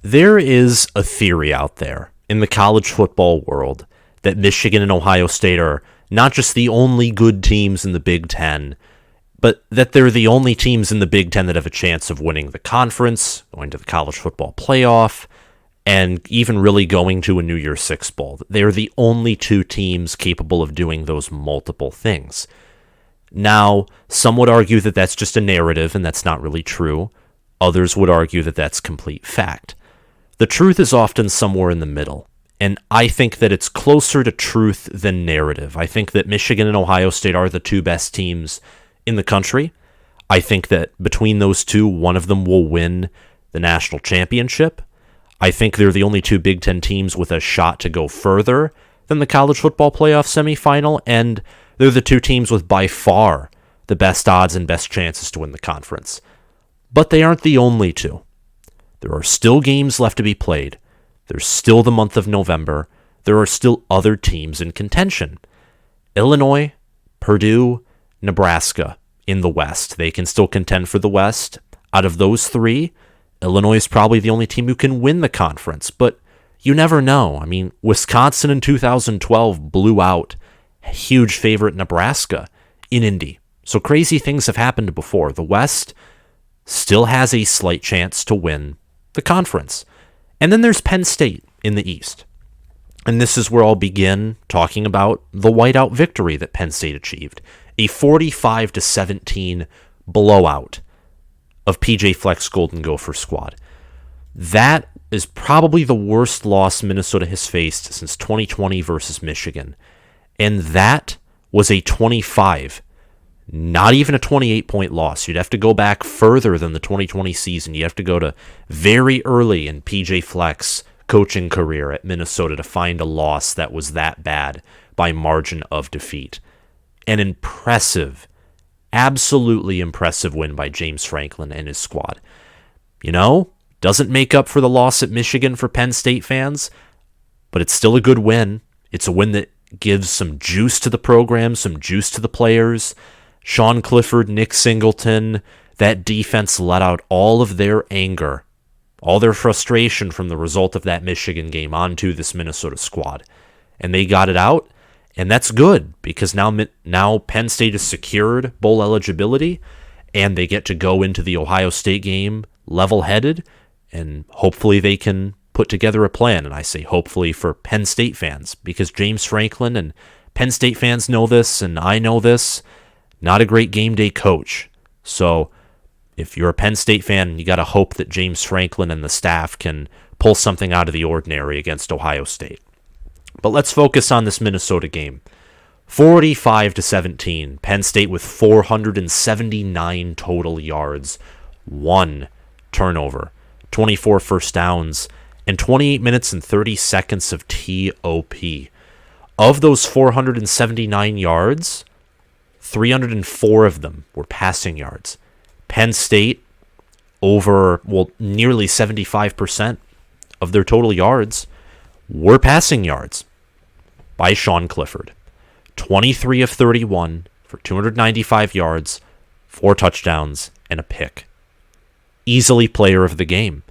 There is a theory out there in the college football world that Michigan and Ohio State are not just the only good teams in the Big Ten, but that they're the only teams in the Big Ten that have a chance of winning the conference, going to the college football playoff, and even really going to a New Year's Six Bowl. They're the only two teams capable of doing those multiple things. Now, some would argue that that's just a narrative and that's not really true. Others would argue that that's complete fact. The truth is often somewhere in the middle, and I think that it's closer to truth than narrative. I think that Michigan and Ohio State are the two best teams in the country. I think that between those two, one of them will win the national championship. I think they're the only two Big Ten teams with a shot to go further than the college football playoff semifinal, and they're the two teams with by far the best odds and best chances to win the conference. But they aren't the only two. There are still games left to be played. There's still the month of November. There are still other teams in contention. Illinois, Purdue, Nebraska in the West. They can still contend for the West. Out of those three, Illinois is probably the only team who can win the conference, but you never know. I mean, Wisconsin in 2012 blew out a huge favorite Nebraska in Indy. So crazy things have happened before. The West still has a slight chance to win the conference. And then there's Penn State in the East. And this is where I'll begin talking about the whiteout victory that Penn State achieved. A 45-17 blowout of PJ Fleck's Golden Gopher squad. That is probably the worst loss Minnesota has faced since 2020 versus Michigan. And that was a 25, not even a 28-point loss. You'd have to go back further than the 2020 season. You have to go to very early in PJ Fleck's coaching career at Minnesota to find a loss that was that bad by margin of defeat. An impressive, absolutely impressive win by James Franklin and his squad. You know, doesn't make up for the loss at Michigan for Penn State fans, but it's still a good win. It's a win that gives some juice to the program, some juice to the players. Sean Clifford, Nick Singleton, that defense let out all of their anger, all their frustration from the result of that Michigan game onto this Minnesota squad. And they got it out, and that's good because now Penn State has secured bowl eligibility, and they get to go into the Ohio State game level-headed, and hopefully they can put together a plan. And I say hopefully for Penn State fans, because James Franklin and Penn State fans know this, and I know this. Not a great game day coach. So if you're a Penn State fan, you got to hope that James Franklin and the staff can pull something out of the ordinary against Ohio State. But let's focus on this Minnesota game. 45-17. Penn State with 479 total yards, 1 turnover, 24 first downs, and 28 minutes and 30 seconds of TOP. Of those 479 yards, 304 of them were passing yards. Penn State, nearly 75% of their total yards were passing yards by Sean Clifford. 23 of 31 for 295 yards, 4 touchdowns, and a pick. Easily player of the game.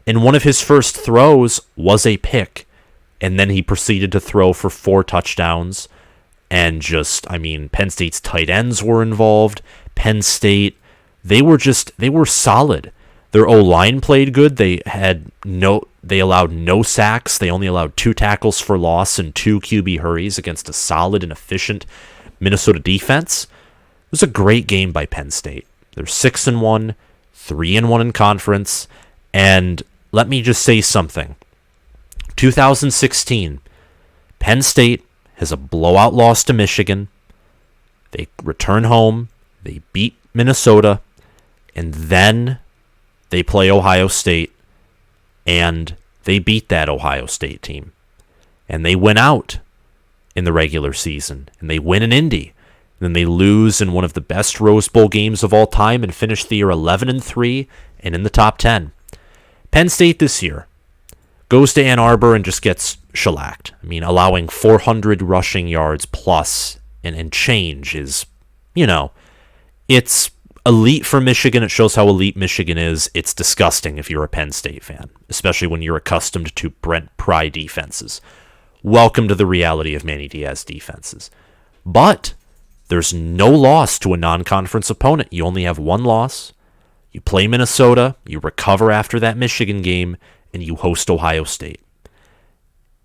And one of his first throws was a pick, and then he proceeded to throw for 4 touchdowns. And Penn State's tight ends were involved. Penn State, they were solid. Their O-line played good. They allowed no sacks. They only allowed 2 tackles for loss and 2 QB hurries against a solid and efficient Minnesota defense. It was a great game by Penn State. They're 6-1, 3-1 in conference. And let me just say something. 2016, Penn State has a blowout loss to Michigan. They return home. They beat Minnesota. And then they play Ohio State. And they beat that Ohio State team. And they win out in the regular season. And they win in Indy. And then they lose in one of the best Rose Bowl games of all time and finish the year 11-3 and in the top 10. Penn State this year goes to Ann Arbor and just gets shellacked. Allowing 400 rushing yards plus and change is, it's elite for Michigan. It shows how elite Michigan is. It's disgusting if you're a Penn State fan, especially when you're accustomed to Brent Pry defenses. Welcome to the reality of Manny Diaz defenses. But there's no loss to a non-conference opponent. You only have one loss. You play Minnesota, you recover after that Michigan game, and you host Ohio State.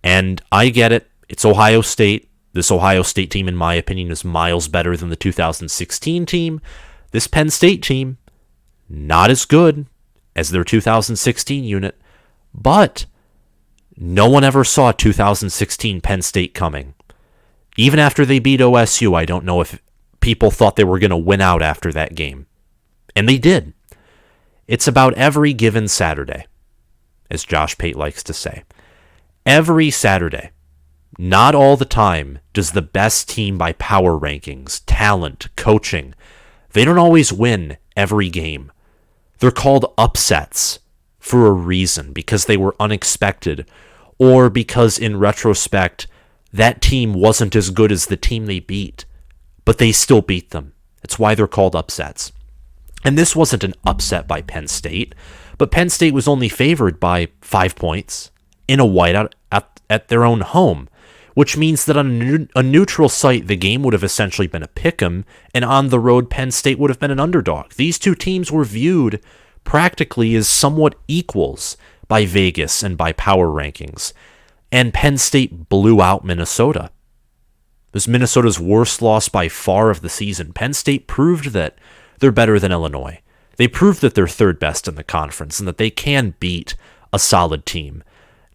And I get it. It's Ohio State. This Ohio State team, in my opinion, is miles better than the 2016 team. This Penn State team, not as good as their 2016 unit, but no one ever saw 2016 Penn State coming. Even after they beat OSU, I don't know if people thought they were going to win out after that game. And they did. It's about every given Saturday, as Josh Pate likes to say. Every Saturday, not all the time, does the best team by power rankings, talent, coaching, they don't always win every game. They're called upsets for a reason, because they were unexpected, or because in retrospect, that team wasn't as good as the team they beat, but they still beat them. That's why they're called upsets. And this wasn't an upset by Penn State, but Penn State was only favored by 5 points in a whiteout at their own home, which means that on a neutral site, the game would have essentially been a pick'em, and on the road, Penn State would have been an underdog. These two teams were viewed practically as somewhat equals by Vegas and by power rankings, and Penn State blew out Minnesota. This Minnesota's worst loss by far of the season. Penn State proved that they're better than Illinois. They proved that they're third best in the conference and that they can beat a solid team.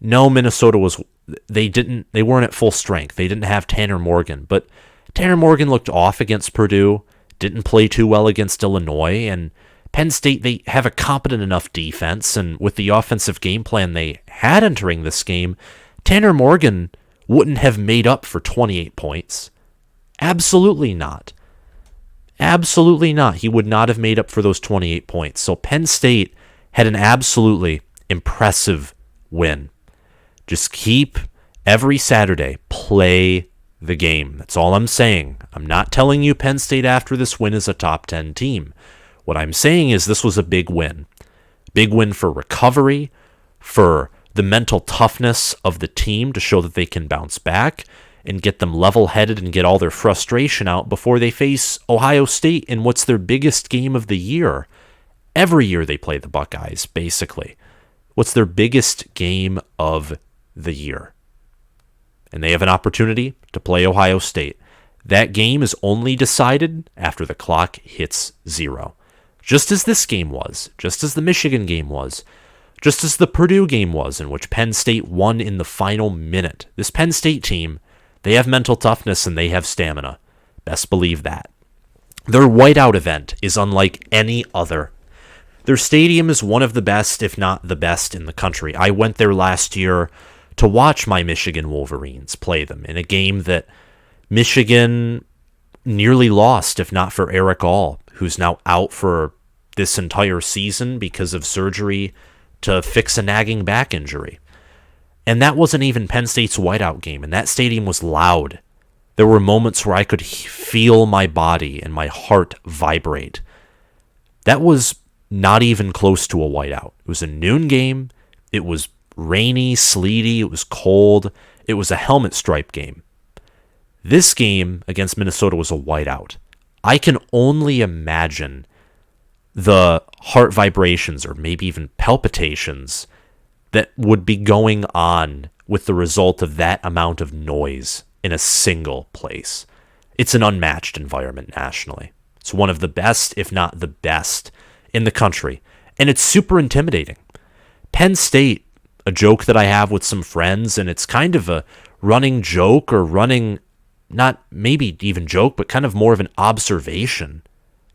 No, Minnesota they weren't at full strength. They didn't have Tanner Morgan, but Tanner Morgan looked off against Purdue, didn't play too well against Illinois, and Penn State, they have a competent enough defense, and with the offensive game plan they had entering this game, Tanner Morgan wouldn't have made up for 28 points. Absolutely not. Absolutely not. He would not have made up for those 28 points. So Penn State had an absolutely impressive win. Just keep every Saturday, play the game. That's all I'm saying. I'm not telling you Penn State after this win is a top 10 team. What I'm saying is this was a big win. Big win for recovery, for the mental toughness of the team to show that they can bounce back and get them level-headed and get all their frustration out before they face Ohio State in what's their biggest game of the year. Every year they play the Buckeyes, basically. What's their biggest game of the year? And they have an opportunity to play Ohio State. That game is only decided after the clock hits 0. Just as this game was, just as the Michigan game was, just as the Purdue game was, in which Penn State won in the final minute. This Penn State team, they have mental toughness and they have stamina. Best believe that. Their whiteout event is unlike any other. Their stadium is one of the best, if not the best, in the country. I went there last year to watch my Michigan Wolverines play them in a game that Michigan nearly lost, if not for Eric All, who's now out for this entire season because of surgery to fix a nagging back injury. And that wasn't even Penn State's whiteout game, and that stadium was loud. There were moments where I could feel my body and my heart vibrate. That was not even close to a whiteout. It was a noon game. It was rainy, sleety. It was cold. It was a helmet stripe game. This game against Minnesota was a whiteout. I can only imagine the heart vibrations or maybe even palpitations that would be going on with the result of that amount of noise in a single place. It's an unmatched environment nationally. It's one of the best, if not the best, in the country. And it's super intimidating. Penn State, a joke that I have with some friends, and it's kind of a running joke or running, not maybe even joke, but kind of more of an observation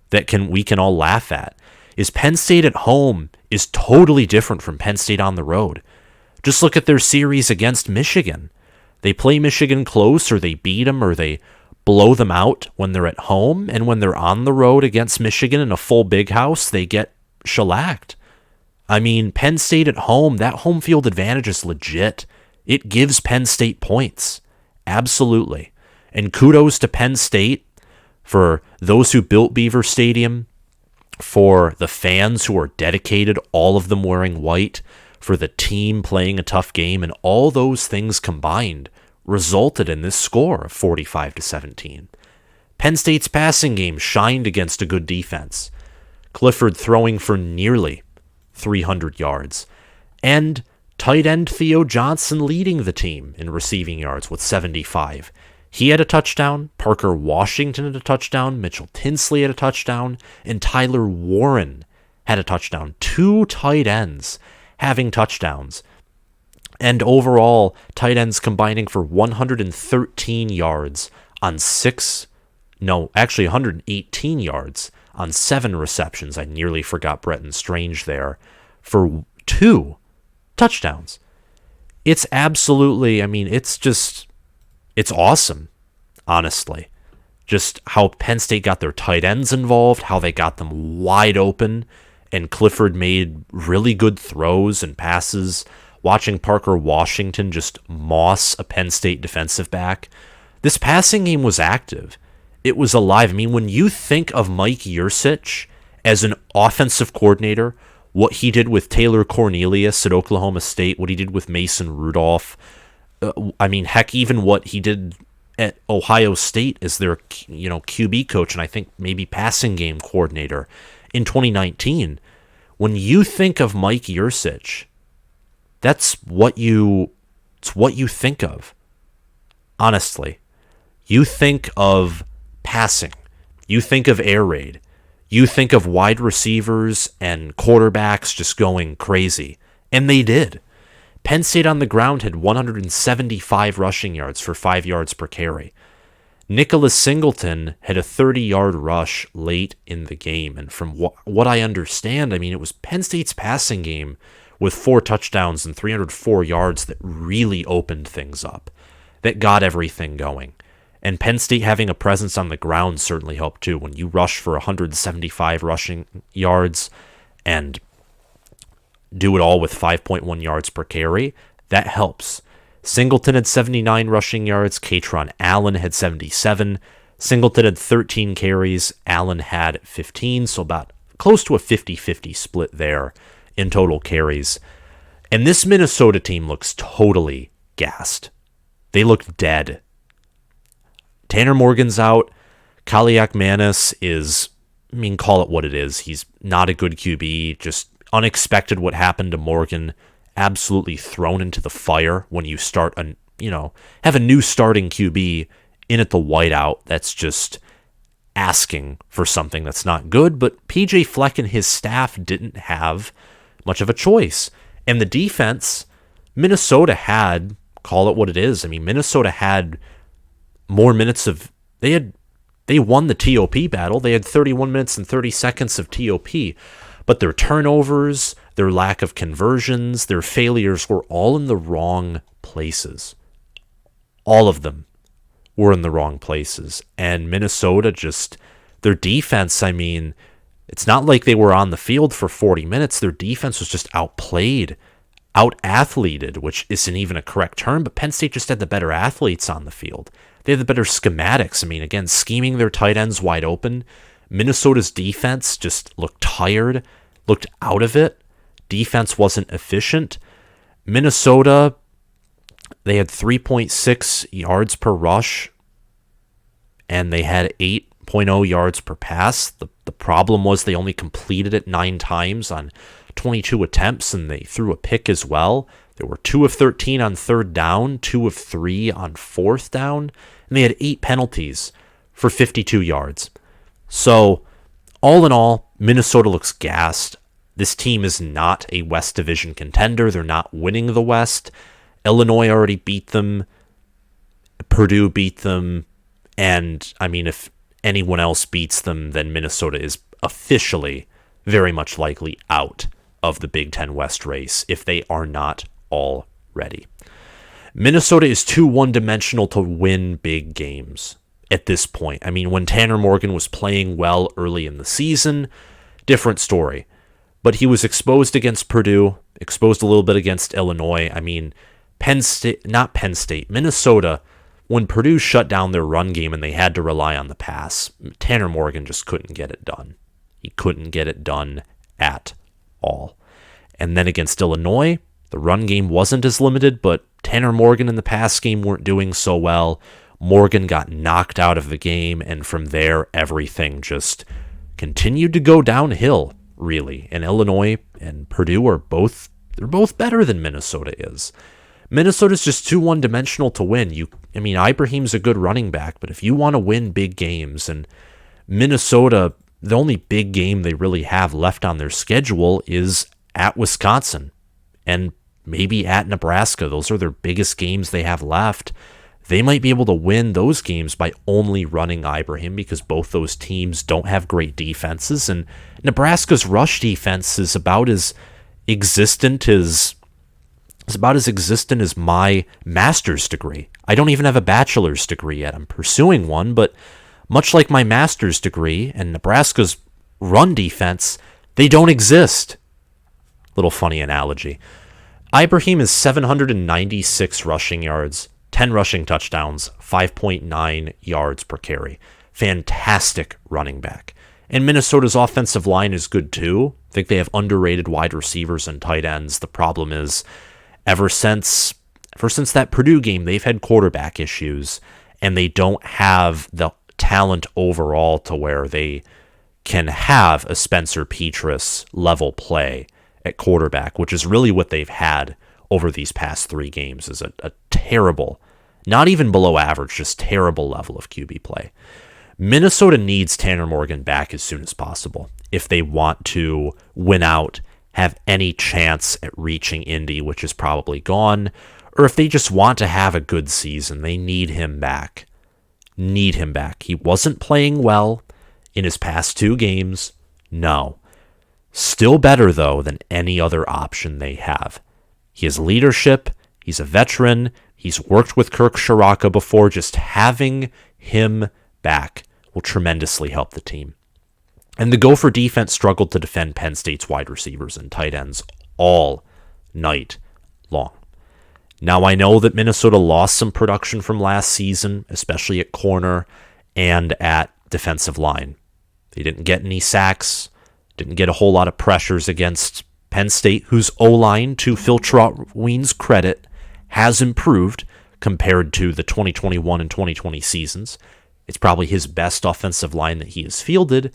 that we can all laugh at, is Penn State at home is totally different from Penn State on the road. Just look at their series against Michigan. They play Michigan close, or they beat them, or they blow them out when they're at home, and when they're on the road against Michigan in a full big house, they get shellacked. I mean, Penn State at home, that home field advantage is legit. It gives Penn State points. Absolutely. And kudos to Penn State for those who built Beaver Stadium, for the fans who are dedicated, all of them wearing white, for the team playing a tough game, and all those things combined resulted in this score of 45-17. Penn State's passing game shined against a good defense. Clifford throwing for nearly 300 yards, and tight end Theo Johnson leading the team in receiving yards with 75. He had a touchdown, Parker Washington had a touchdown, Mitchell Tinsley had a touchdown, and Tyler Warren had a touchdown. 2 tight ends having touchdowns. And overall, tight ends combining for 113 yards on 118 yards on 7 receptions. I nearly forgot Bretton Strange there for 2 touchdowns. It's absolutely, it's awesome, honestly. Just how Penn State got their tight ends involved, how they got them wide open, and Clifford made really good throws and passes. Watching Parker Washington just moss a Penn State defensive back. This passing game was active. It was alive. When you think of Mike Yurcich as an offensive coordinator, what he did with Taylor Cornelius at Oklahoma State, what he did with Mason Rudolph, heck, even what he did at Ohio State as their QB coach and I think maybe passing game coordinator in 2019. When you think of Mike Yurcich, it's what you think of. Honestly, you think of passing, you think of air raid, you think of wide receivers and quarterbacks just going crazy, and they did. Penn State on the ground had 175 rushing yards for 5 yards per carry. Nicholas Singleton had a 30-yard rush late in the game, and from what I understand, it was Penn State's passing game with 4 touchdowns and 304 yards that really opened things up, that got everything going. And Penn State having a presence on the ground certainly helped too. When you rush for 175 rushing yards and do it all with 5.1 yards per carry, that helps. Singleton had 79 rushing yards. Katron Allen had 77. Singleton had 13 carries. Allen had 15, so about close to a 50-50 split there in total carries. And this Minnesota team looks totally gassed. They look dead. Tanner Morgan's out. Kaliak Manis is, call it what it is. He's not a good QB. Just unexpected what happened to Morgan. Absolutely thrown into the fire when you start have a new starting QB in at the Whiteout. That's just asking for something that's not good. But PJ Fleck and his staff didn't have much of a choice. And the defense, Minnesota had, call it what it is. Minnesota had more minutes of, they won the TOP battle. They had 31 minutes and 30 seconds of TOP. But their turnovers, their lack of conversions, their failures were all in the wrong places. All of them were in the wrong places. And Minnesota their defense, it's not like they were on the field for 40 minutes. Their defense was just outplayed, out-athleted, which isn't even a correct term, but Penn State just had the better athletes on the field. They had the better schematics. Again, scheming their tight ends wide open. Minnesota's defense just looked tired, looked out of it. Defense wasn't efficient. Minnesota, they had 3.6 yards per rush, and they had 8.0 yards per pass. The problem was they only completed it 9 times on 22 attempts, and they threw a pick as well. They were 2 of 13 on 3rd down, 2 of 3 on 4th down, and they had 8 penalties for 52 yards. So, all in all, Minnesota looks gassed. This team is not a West Division contender. They're not winning the West. Illinois already beat them. Purdue beat them. And, if anyone else beats them, then Minnesota is officially very much likely out of the Big Ten West race, if they are not already. Minnesota is too one-dimensional to win big games at this point. When Tanner Morgan was playing well early in the season, different story. But he was exposed against Purdue, exposed a little bit against Illinois. Minnesota, when Purdue shut down their run game and they had to rely on the pass, Tanner Morgan just couldn't get it done. He couldn't get it done at all. And then against Illinois, the run game wasn't as limited, but Tanner Morgan and the pass game weren't doing so well. Morgan got knocked out of the game, and from there, everything just continued to go downhill, really. And Illinois and Purdue are both better than Minnesota is. Minnesota's just too one-dimensional to win. Ibrahim's a good running back, but if you want to win big games, and Minnesota, the only big game they really have left on their schedule is at Wisconsin and maybe at Nebraska. Those are their biggest games they have left. They might be able to win those games by only running Ibrahim because both those teams don't have great defenses, and Nebraska's rush defense is about as existent as my master's degree. I don't even have a bachelor's degree yet. I'm pursuing one, but much like my master's degree and Nebraska's run defense, they don't exist. Little funny analogy. Ibrahim is 796 rushing yards, 10 rushing touchdowns, 5.9 yards per carry. Fantastic running back. And Minnesota's offensive line is good too. I think they have underrated wide receivers and tight ends. The problem is, ever since that Purdue game, they've had quarterback issues, and they don't have the talent overall to where they can have a Spencer Petras level play at quarterback, which is really what they've had over these past 3 games, is a terrible, not even below average, just terrible level of QB play. Minnesota needs Tanner Morgan back as soon as possible if they want to win out, have any chance at reaching Indy, which is probably gone, or if they just want to have a good season. They need him back. He wasn't playing well in his past 2 games. No. Still better, though, than any other option they have. He has leadership. He's a veteran. He's worked with Kirk Shiraka before. Just having him back will tremendously help the team. And the Gopher defense struggled to defend Penn State's wide receivers and tight ends all night long. Now, I know that Minnesota lost some production from last season, especially at corner and at defensive line. They didn't get any sacks, didn't get a whole lot of pressures against Penn State, whose O-line, to Phil Trotween's credit, has improved compared to the 2021 and 2020 seasons. It's probably his best offensive line that he has fielded.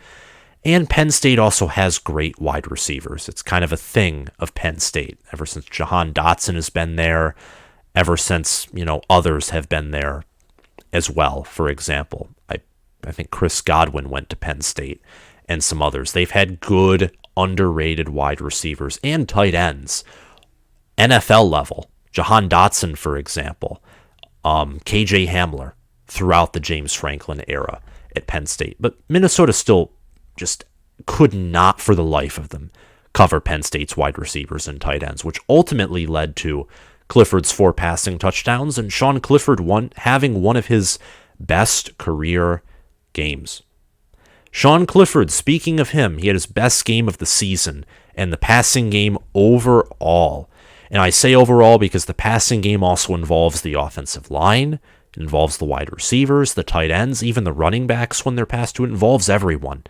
And Penn State also has great wide receivers. It's kind of a thing of Penn State ever since Jahan Dotson has been there, ever since, others have been there as well. For example, I think Chris Godwin went to Penn State and some others. They've had good, underrated wide receivers and tight ends. NFL level. Jahan Dotson, for example. KJ Hamler throughout the James Franklin era at Penn State. But Minnesota still just could not, for the life of them, cover Penn State's wide receivers and tight ends, which ultimately led to Clifford's 4 passing touchdowns and Sean Clifford having one of his best career games. Sean Clifford, speaking of him, he had his best game of the season and the passing game overall. And I say overall because the passing game also involves the offensive line, it involves the wide receivers, the tight ends, even the running backs when they're passed to it. It involves everyone.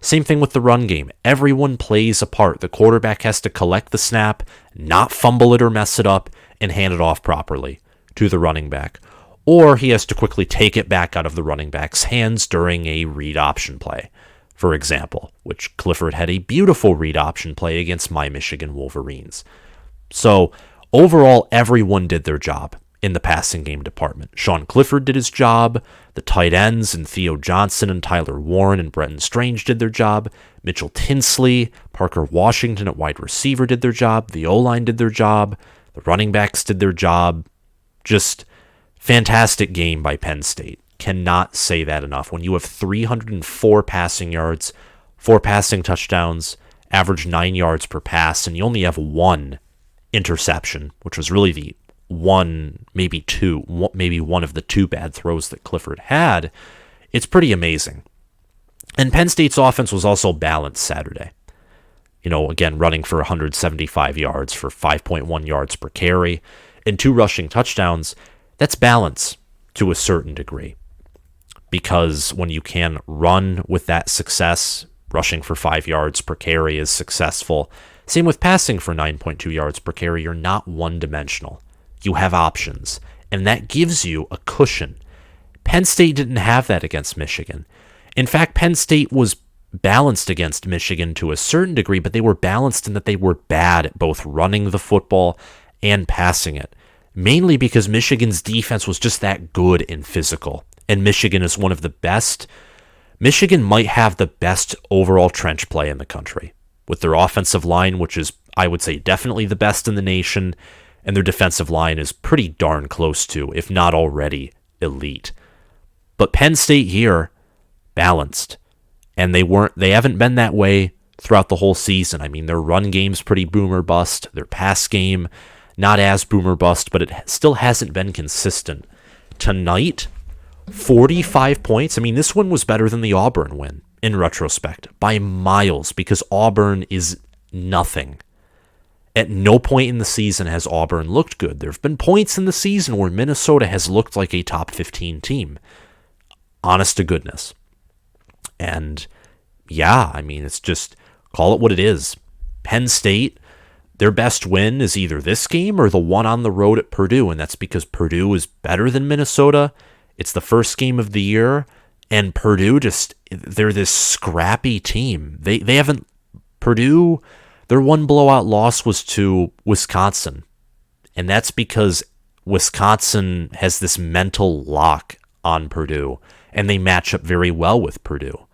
Same thing with the run game. Everyone plays a part. The quarterback has to collect the snap, not fumble it or mess it up, and hand it off properly to the running back. Or he has to quickly take it back out of the running back's hands during a read option play, for example, which Clifford had a beautiful read option play against my Michigan Wolverines. So overall, everyone did their job in the passing game department. Sean Clifford did his job. The tight ends and Theo Johnson and Tyler Warren and Brenton Strange did their job. Mitchell Tinsley, Parker Washington at wide receiver did their job. The O-line did their job. The running backs did their job. Just fantastic game by Penn State. Cannot say that enough. When you have 304 passing yards, 4 passing touchdowns, average 9 yards per pass, and you only have 1 interception, which was really the maybe one of the 2 bad throws that Clifford had, it's pretty amazing. And Penn State's offense was also balanced Saturday. Again, running for 175 yards for 5.1 yards per carry and 2 rushing touchdowns. That's balance to a certain degree. Because when you can run with that success, rushing for 5 yards per carry is successful. Same with passing for 9.2 yards per carry. You're not one-dimensional. You have options, and that gives you a cushion. Penn State didn't have that against Michigan. In fact, Penn State was balanced against Michigan to a certain degree, but they were balanced in that they were bad at both running the football and passing it, mainly because Michigan's defense was just that good and physical, and Michigan is one of the best. Michigan might have the best overall trench play in the country, with their offensive line, which is, I would say, definitely the best in the nation, and their defensive line is pretty darn close to, if not already, elite. But Penn State here, balanced. And they haven't been that way throughout the whole season. I mean, their run game's pretty boomer bust. Their pass game, not as boomer bust, but it still hasn't been consistent. Tonight, 45 points. I mean, this one was better than the Auburn win, in retrospect, by miles, because Auburn is nothing. At no point in the season has Auburn looked good. There have been points in the season where Minnesota has looked like a top 15 team. Honest to goodness. And yeah, I mean, it's just, call it what it is. Penn State, their best win is either this game or the one on the road at Purdue, and that's because Purdue is better than Minnesota. It's the first game of the year, and Purdue they're this scrappy team. They haven't, Purdue, their one blowout loss was to Wisconsin, and that's because Wisconsin has this mental lock on Purdue, and they match up very well with Purdue.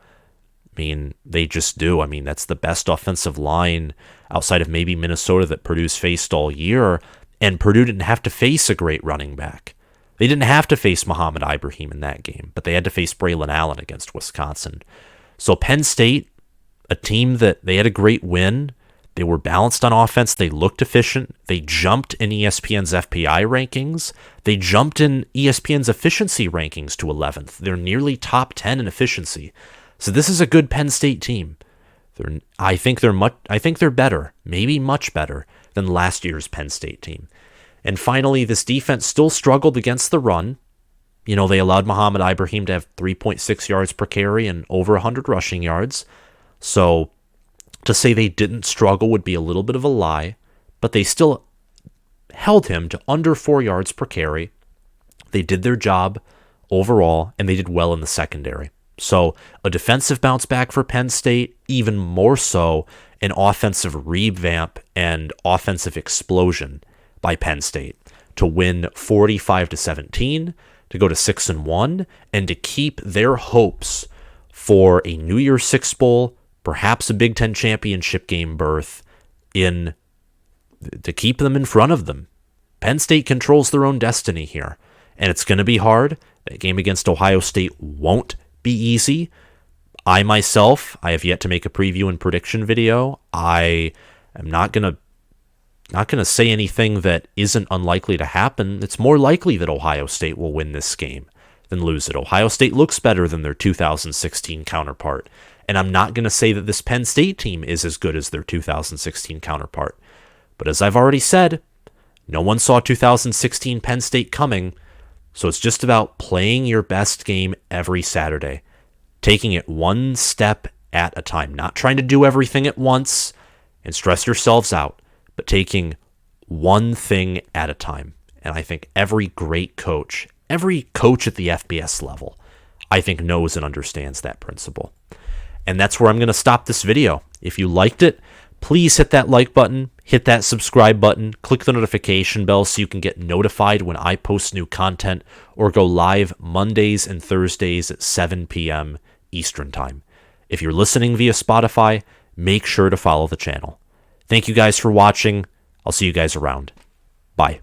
I mean, they just do. I mean, that's the best offensive line outside of maybe Minnesota that Purdue's faced all year, and Purdue didn't have to face a great running back. They didn't have to face Muhammad Ibrahim in that game, but they had to face Braylon Allen against Wisconsin. So Penn State, a team that they had a great win. They were balanced on offense. They looked efficient. They jumped in ESPN's FPI rankings. They jumped in ESPN's efficiency rankings to 11th. They're nearly top 10 in efficiency. So this is a good Penn State team. I think they're better, maybe much better than last year's Penn State team. And finally, this defense still struggled against the run. You know, they allowed Muhammad Ibrahim to have 3.6 yards per carry and over 100 rushing yards. So to say they didn't struggle would be a little bit of a lie, but they still held him to under 4 yards per carry. They did their job overall, and they did well in the secondary. So a defensive bounce back for Penn State, even more so an offensive revamp and offensive explosion by Penn State to win 45-17, to go to 6-1, and to keep their hopes for a New Year's Six Bowl, perhaps a Big Ten championship game berth, to keep them in front of them. Penn State controls their own destiny here, and it's going to be hard. That game against Ohio State won't be easy. I have yet to make a preview and prediction video. I am not going to say anything that isn't unlikely to happen. It's more likely that Ohio State will win this game than lose it. Ohio State looks better than their 2016 counterpart, and I'm not going to say that this Penn State team is as good as their 2016 counterpart. But as I've already said, no one saw 2016 Penn State coming, so it's just about playing your best game every Saturday, taking it one step at a time, not trying to do everything at once and stress yourselves out, but taking one thing at a time. And I think every coach at the FBS level, I think knows and understands that principle. And that's where I'm going to stop this video. If you liked it, please hit that like button, hit that subscribe button, click the notification bell so you can get notified when I post new content or go live Mondays and Thursdays at 7 p.m. Eastern Time. If you're listening via Spotify, make sure to follow the channel. Thank you guys for watching. I'll see you guys around. Bye.